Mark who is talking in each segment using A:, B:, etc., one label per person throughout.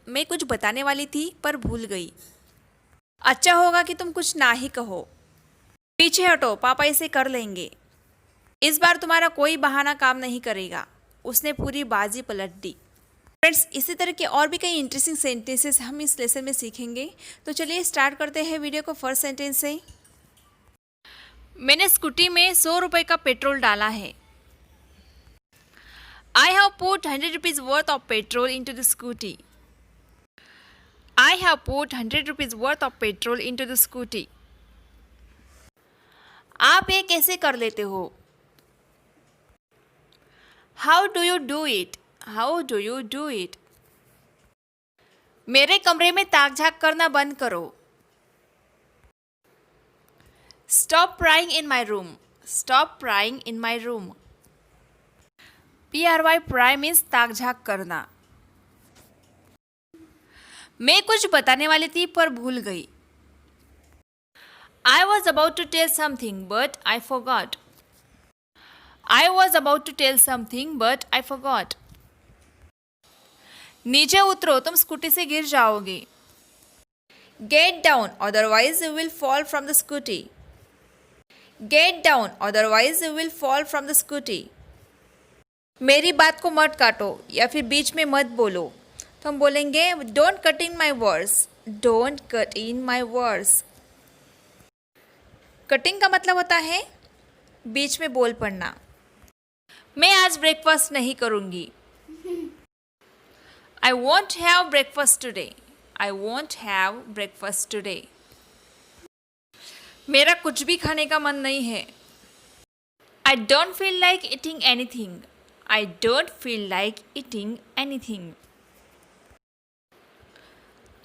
A: मैं कुछ बताने वाली थी पर भूल गई। अच्छा होगा कि तुम कुछ ना ही कहो। पीछे हटो, पापा इसे कर लेंगे। इस बार तुम्हारा कोई बहाना काम नहीं करेगा। उसने पूरी बाजी पलट दी। फ्रेंड्स, इसी तरह के और भी कई इंटरेस्टिंग सेंटेंसेस हम इस लेसन में सीखेंगे। तो चलिए स्टार्ट करते हैं वीडियो को फर्स्ट सेंटेंस से। मैंने स्कूटी में 100 रुपये का पेट्रोल डाला है। I have put 100 rupees worth of petrol into the scooty. I have put 100 rupees worth of petrol into the scooty. आप ये कैसे कर लेते हो? How do you do it? How do you do it? मेरे कमरे में ताक झाक करना बंद करो। Stop prying in my room. Stop prying in my room. PRY pry means ताक झाक करना। मैं कुछ बताने वाली थी पर भूल गई। I was about to tell something but I forgot. I was about to tell something but I forgot. नीचे उतरो, तुम स्कूटी से गिर जाओगे। Get down, otherwise you will fall from the scooty. Get down, otherwise you will fall from the scooty. मेरी बात को मत काटो या फिर बीच में मत बोलो। तो हम बोलेंगे Don't cut in my words. Don't cut in my words. Cutting का मतलब होता है बीच में बोल पड़ना। मैं आज ब्रेकफास्ट नहीं करूंगी। I won't have breakfast today. I won't have breakfast today. मेरा कुछ भी खाने का मन नहीं है। I don't feel like eating anything. I don't feel like eating anything.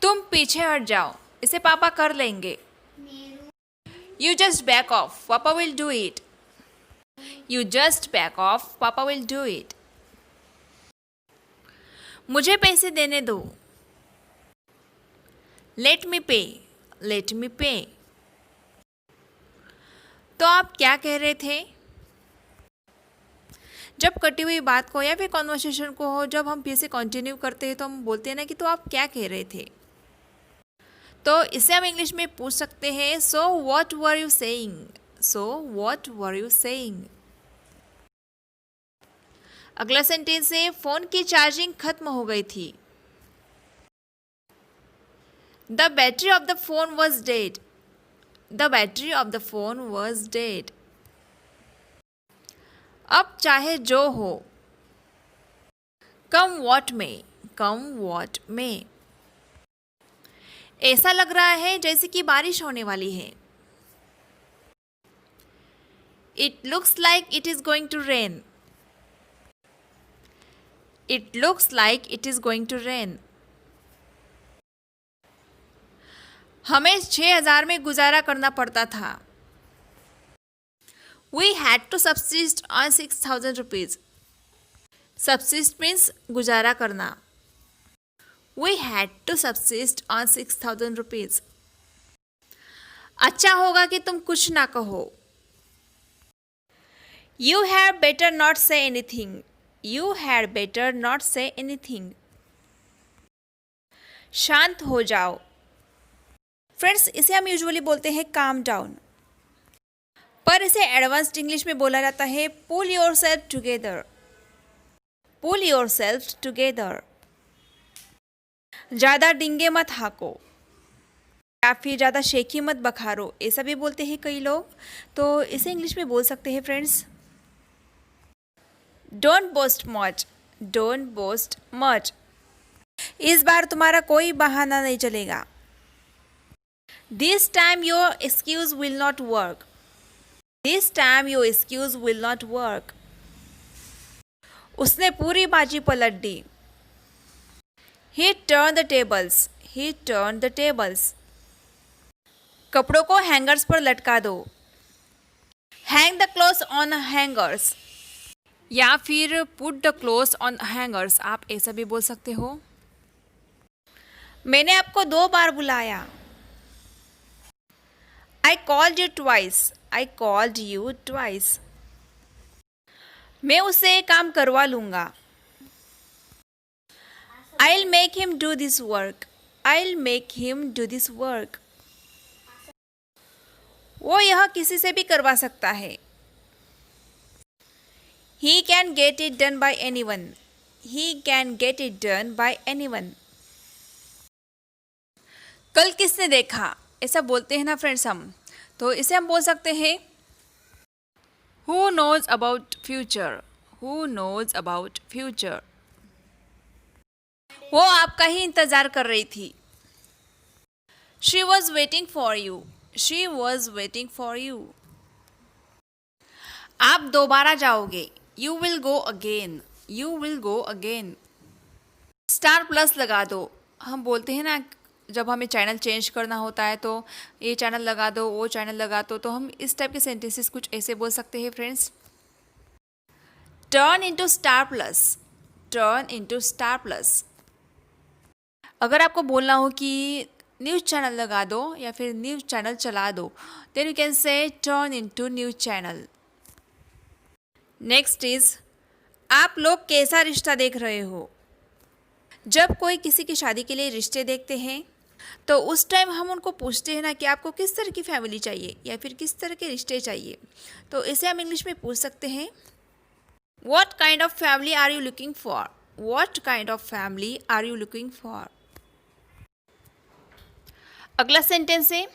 A: तुम पीछे हट जाओ, इसे पापा कर लेंगे। You just back off. Papa will do it. You just back off. Papa will do it. मुझे पैसे देने दो। Let me pay. Let me pay. तो आप क्या कह रहे थे? जब कटी हुई बात को या फिर कॉन्वर्सेशन को हो, जब हम फिर से कंटिन्यू करते हैं तो हम बोलते हैं ना कि तो आप क्या कह रहे थे। तो इसे हम इंग्लिश में पूछ सकते हैं so what were you saying. So what were you saying. अगला सेंटेंस है फोन की चार्जिंग खत्म हो गई थी। The battery of the phone was dead. The battery of the phone was dead. अब चाहे जो हो, कम वॉट में। कम वॉट में। ऐसा लग रहा है जैसे कि बारिश होने वाली है। It looks like it is going to rain. It looks like it is going to rain. हमें 6,000 में गुजारा करना पड़ता था। We had to subsist on 6,000 rupees. Subsist means गुजारा करना। We had to subsist on 6,000 rupees. अच्छा होगा कि तुम कुछ ना कहो। You had better not say anything. You had better not say anything. शांत हो जाओ। फ्रेंड्स, इसे हम यूजुअली बोलते हैं calm down, पर इसे एडवांस्ड इंग्लिश में बोला जाता है pull yourself together. Pull yourself together. ज़्यादा डिंगे मत हाको या फिर ज़्यादा शेखी मत बखारो, ऐसा भी बोलते हैं कई लोग। तो इसे इंग्लिश में बोल सकते हैं friends don't boast much. Don't boast much. इस बार तुम्हारा कोई बहाना नहीं चलेगा। This time your excuse will not work. This time your excuse will not work. उसने पूरी बाजी पलट दी। He turned the tables. He turned the tables. कपड़ों को हैंगर्स पर लटका दो। Hang the clothes on hangers. या फिर put the clothes on hangers, आप ऐसा भी बोल सकते हो। मैंने आपको 2 बार बुलाया। I called you twice. I called you twice. मैं उससे काम करवा लूँगा। I'll make him do this work. I'll make him do this work. वो यह किसी से भी करवा सकता है. He can get it done by anyone. He can get it done by anyone. कल किसने देखा, ऐसा बोलते हैं ना फ्रेंड्स हम, तो इसे हम बोल सकते हैं Who knows about future? Who knows about future? वो आपका ही इंतजार कर रही थी. She was waiting for you. She was waiting for you. आप दोबारा जाओगे. You will go again. You will go again. Star plus लगा दो. हम बोलते हैं ना जब हमें चैनल चेंज करना होता है तो ये चैनल लगा दो, वो चैनल लगा दो, तो हम इस टाइप के सेंटेंसेस कुछ ऐसे बोल सकते हैं friends. Turn into star plus. Turn into star plus. अगर आपको बोलना हो कि न्यूज़ चैनल लगा दो या फिर न्यूज़ चैनल चला दो, then you can say turn into news channel. Next is आप लोग कैसा रिश्ता देख रहे हो. जब कोई किसी की शादी के लिए रिश्ते देखते हैं तो उस टाइम हम उनको पूछते हैं ना कि आपको किस तरह की फैमिली चाहिए या फिर किस तरह के रिश्ते चाहिए. तो इसे हम इंग्लिश में पूछ सकते हैं What kind of family are you looking for? What kind of family are you looking for? अगला सेंटेंस है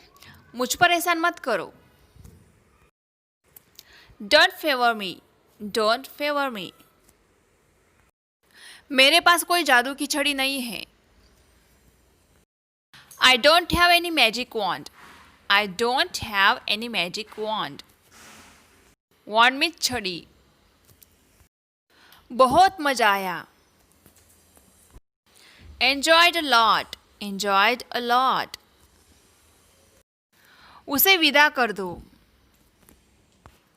A: मुझ पर एहसान मत करो. Don't favor me. Don't favor me. मेरे पास कोई जादू की छड़ी नहीं है. I don't have any magic wand. I don't have any magic wand. Wand में छड़ी. बहुत मजा आया. Enjoyed a lot. Enjoyed a lot. उसे विदा कर दो.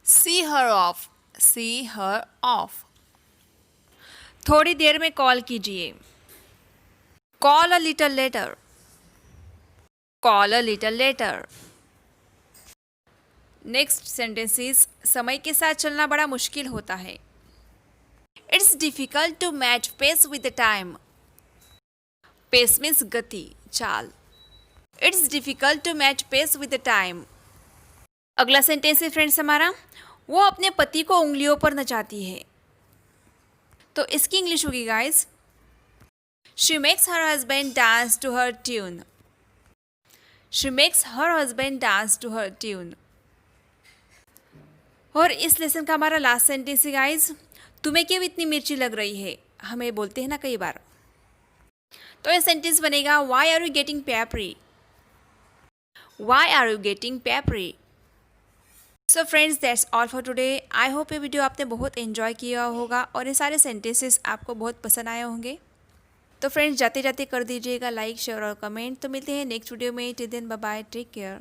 A: See her off. See her off. थोड़ी देर में कॉल कीजिए. Call a little later. Call a little later. Next sentence is समय के साथ चलना बड़ा मुश्किल होता है. It's difficult to match pace with the time. Pace means गति, चाल. It's difficult to match pace with the time. अगला सेंटेंस है फ्रेंड्स हमारा वो अपने पति को उंगलियों पर नचाती है. तो इसकी इंग्लिश होगी guys She makes her husband dance to her tune. She makes her husband dance to her tune. और इस लेसन का हमारा लास्ट सेंटेंस है गाइस तुम्हें क्यों इतनी मिर्ची लग रही है. हमें बोलते हैं ना कई बार. तो ये सेंटेंस बनेगा Why are you getting peppery? Why are you getting peppery? So friends that's all for today. I hope ये वीडियो आपने बहुत एंजॉय किया होगा और ये सारे सेंटेंसेस आपको बहुत पसंद आए होंगे. तो फ्रेंड्स जाते जाते कर दीजिएगा लाइक शेयर और कमेंट. तो मिलते हैं नेक्स्ट वीडियो में. Till then bye bye. Take care.